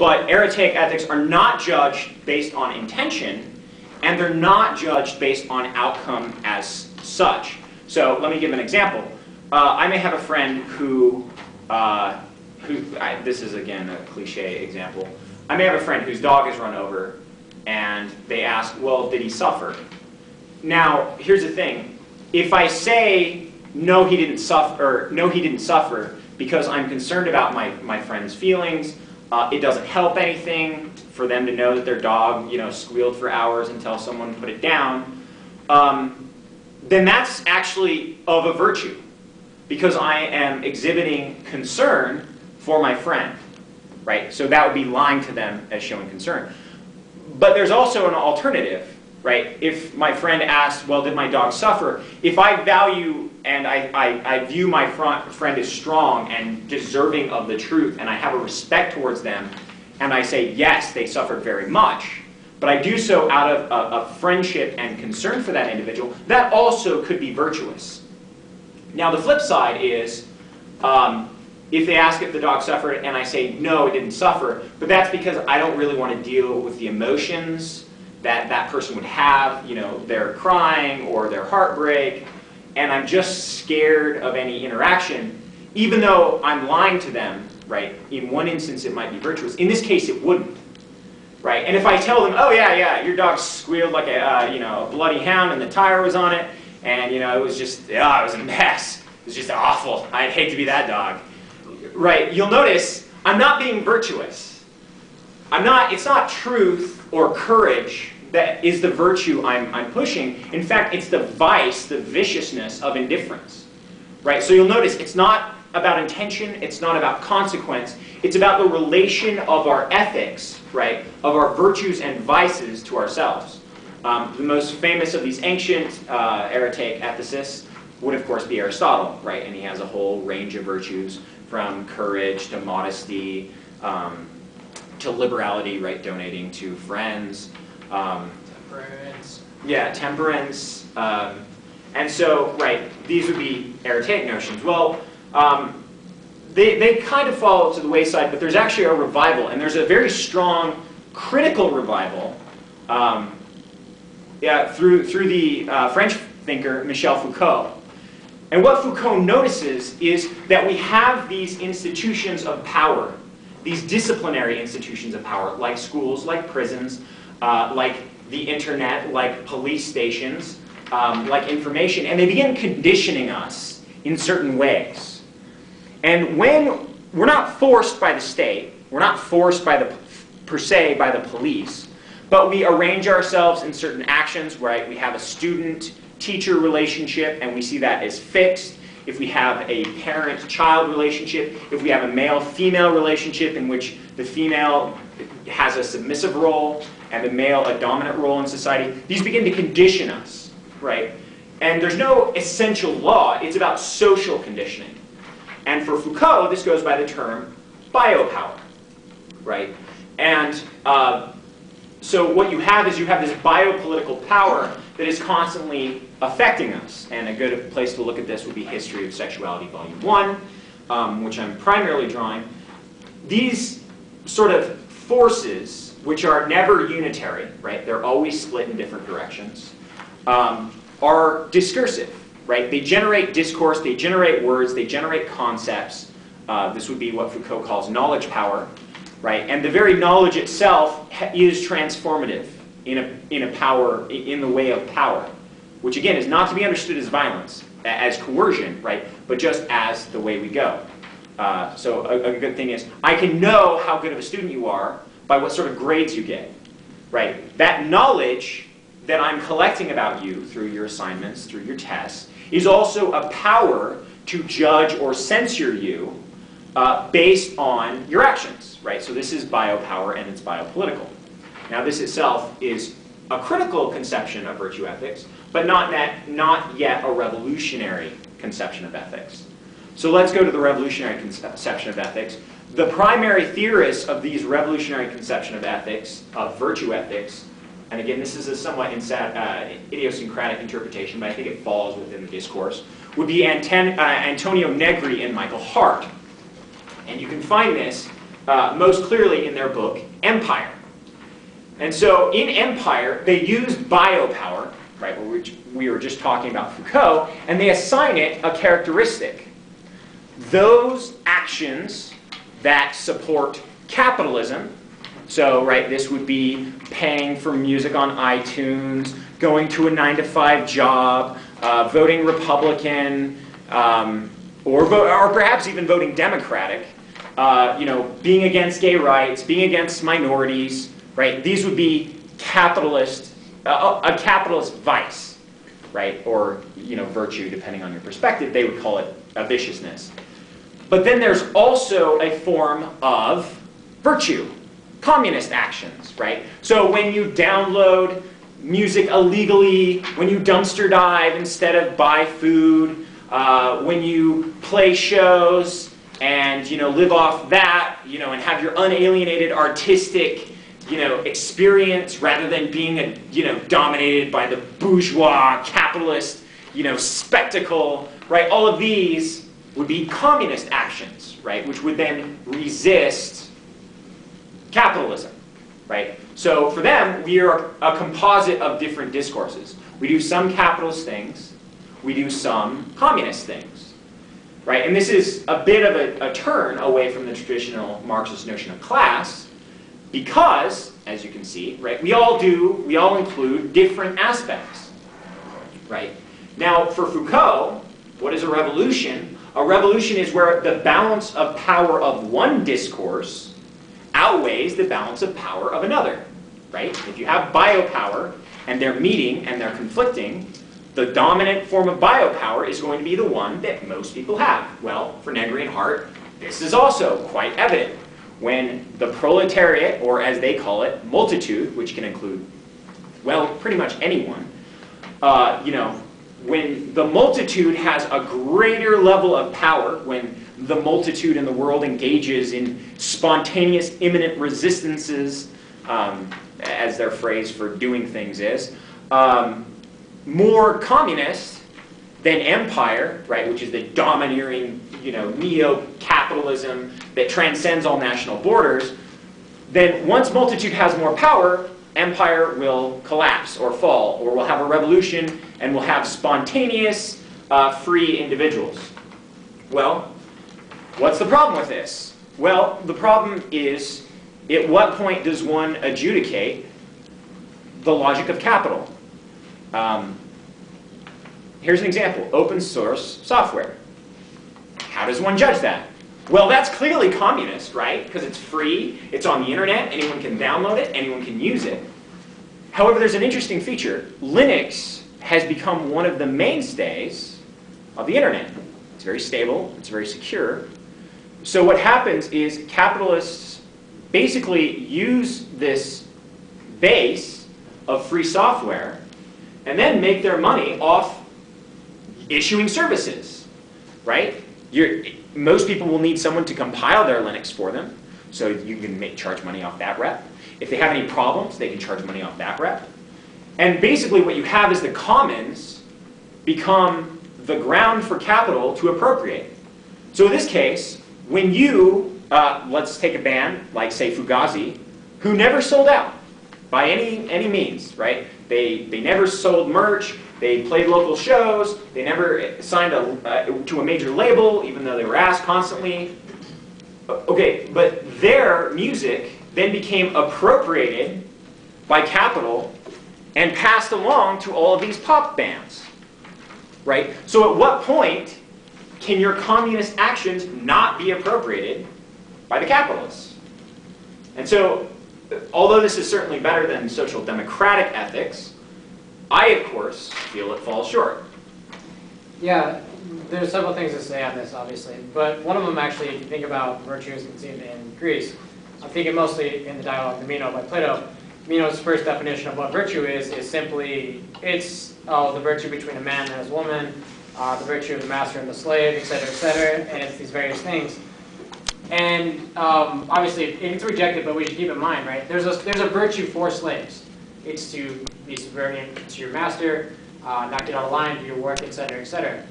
But Eretaic ethics are not judged based on intention, and they're not judged based on outcome as such. So let me give an example. I may have a friend who this is again a cliche example. I may have a friend whose dog is run over, and they ask, well, did he suffer? Now, here's the thing. If I say, no, he didn't suffer because I'm concerned about my friend's feelings, it doesn't help anything for them to know that their dog, squealed for hours until someone put it down, then that's actually of a virtue, because I am exhibiting concern for my friend, right? So that would be lying to them as showing concern. But there's also an alternative, right? If my friend asks, well, did my dog suffer? If I value and I view my friend as strong and deserving of the truth, and I have a respect towards them, and I say, yes, they suffered very much, but I do so out of a friendship and concern for that individual, that also could be virtuous. Now, the flip side is, if they ask if the dog suffered, and I say, no, it didn't suffer, but that's because I don't really want to deal with the emotions that that person would have, their crying or their heartbreak, and I'm just scared of any interaction, even though I'm lying to them, right? In one instance, it might be virtuous. In this case, it wouldn't, right? And if I tell them, oh, yeah, your dog squealed like a bloody hound and the tire was on it, and, it was just, it was a mess. It was just awful. I'd hate to be that dog. Right, you'll notice I'm not being virtuous. It's not truth or courage that is the virtue I'm pushing. In fact, it's the vice, the viciousness of indifference. Right, so you'll notice it's not about intention, it's not about consequence, it's about the relation of our ethics, right, of our virtues and vices to ourselves. The most famous of these ancient Eretaic ethicists would, of course, be Aristotle, right, and he has a whole range of virtues, from courage to modesty to liberality, right, donating to friends. Temperance. Yeah, temperance. And so, right, these would be Eretaic notions. Well, they kind of fall to the wayside, but there's actually a revival, and there's a very strong critical revival through the French thinker Michel Foucault. And what Foucault notices is that we have these institutions of power, these disciplinary institutions of power, like schools, like prisons, like the internet, like police stations, like information, and they begin conditioning us in certain ways. And when we're not forced by the state, we're not forced per se by the police, but we arrange ourselves in certain actions, right? We have a student-teacher relationship, and we see that as fixed. If we have a parent-child relationship, if we have a male-female relationship in which the female has a submissive role and the male a dominant role in society, these begin to condition us, right? And there's no essential law, it's about social conditioning. And for Foucault, this goes by the term biopower, right? And so what you have is you have this biopolitical power that is constantly affecting us. And a good place to look at this would be History of Sexuality, Volume 1, which I'm primarily drawing. These sort of forces, which are never unitary, right? They're always split in different directions, are discursive, right? They generate discourse, they generate words, they generate concepts. This would be what Foucault calls knowledge power, right? And the very knowledge itself is transformative in the way of power, which again is not to be understood as violence, as coercion, right? But just as the way we go. So a good thing is, I can know how good of a student you are by what sort of grades you get, right? That knowledge that I'm collecting about you through your assignments, through your tests, is also a power to judge or censure you based on your actions, right? So this is biopower and it's biopolitical. Now this itself is a critical conception of virtue ethics, but not yet a revolutionary conception of ethics. So let's go to the revolutionary conception of ethics. The primary theorists of these revolutionary conception of ethics, of virtue ethics, and again this is a somewhat idiosyncratic interpretation, but I think it falls within the discourse, would be Antonio Negri and Michael Hart. And you can find this most clearly in their book, Empire. And so in Empire, they use biopower, right, which we were just talking about Foucault, and they assign it a characteristic. Those actions that support capitalism, so right, this would be paying for music on iTunes, going to a 9-to-5 job, voting Republican, or perhaps even voting Democratic, being against gay rights, being against minorities, right? These would be capitalist, a capitalist vice, right? Or virtue, depending on your perspective. They would call it a viciousness. But then there's also a form of virtue, communist actions, right? So when you download music illegally, when you dumpster dive instead of buy food, when you play shows and live off that, and have your unalienated artistic experience rather than being dominated by the bourgeois capitalist spectacle, right? All of these would be communist actions, right? Which would then resist capitalism, right? So for them, we are a composite of different discourses. We do some capitalist things, we do some communist things, right? And this is a bit of a turn away from the traditional Marxist notion of class, because, as you can see, right, we all include different aspects, right? Now, for Foucault, what is a revolution? A revolution is where the balance of power of one discourse outweighs the balance of power of another, right? If you have biopower and they're meeting and they're conflicting, the dominant form of biopower is going to be the one that most people have. Well, for Negri and Hart, this is also quite evident. When the proletariat, or as they call it, multitude, which can include, well, pretty much anyone, when the multitude has a greater level of power, when the multitude in the world engages in spontaneous, imminent resistances, as their phrase for doing things is, more communist than empire, right, which is the domineering, neo-capitalism that transcends all national borders, then once multitude has more power, empire will collapse or fall, or we'll have a revolution and we'll have spontaneous, free individuals. Well, what's the problem with this? Well, the problem is, at what point does one adjudicate the logic of capital? Here's an example, open source software. How does one judge that? Well, that's clearly communist, right? Because it's free, it's on the internet, anyone can download it, anyone can use it. However, there's an interesting feature. Linux has become one of the mainstays of the internet. It's very stable, it's very secure. So what happens is capitalists basically use this base of free software and then make their money off issuing services, right? Most people will need someone to compile their Linux for them, so you can charge money off that rep. If they have any problems, they can charge money off that rep. And basically what you have is the commons become the ground for capital to appropriate. So in this case, when you, let's take a band like, say, Fugazi, who never sold out by any means, right? They never sold merch, they played local shows, they never signed to a major label, even though they were asked constantly. Okay, but their music then became appropriated by capital and passed along to all of these pop bands, right? So at what point can your communist actions not be appropriated by the capitalists? And so, although this is certainly better than social democratic ethics, I, of course, feel it falls short. Yeah, there's several things to say on this, obviously. But one of them, actually, if you think about virtue as conceived in Greece, I'm thinking mostly in the dialogue of Meno by Plato. Meno's first definition of what virtue is simply, it's the virtue between a man and his woman, the virtue of the master and the slave, etc., and it's these various things. And obviously, it's rejected, but we should keep in mind, right? There's a virtue for slaves. It's to be subservient to your master, not get out of line, do your work, etc., etc.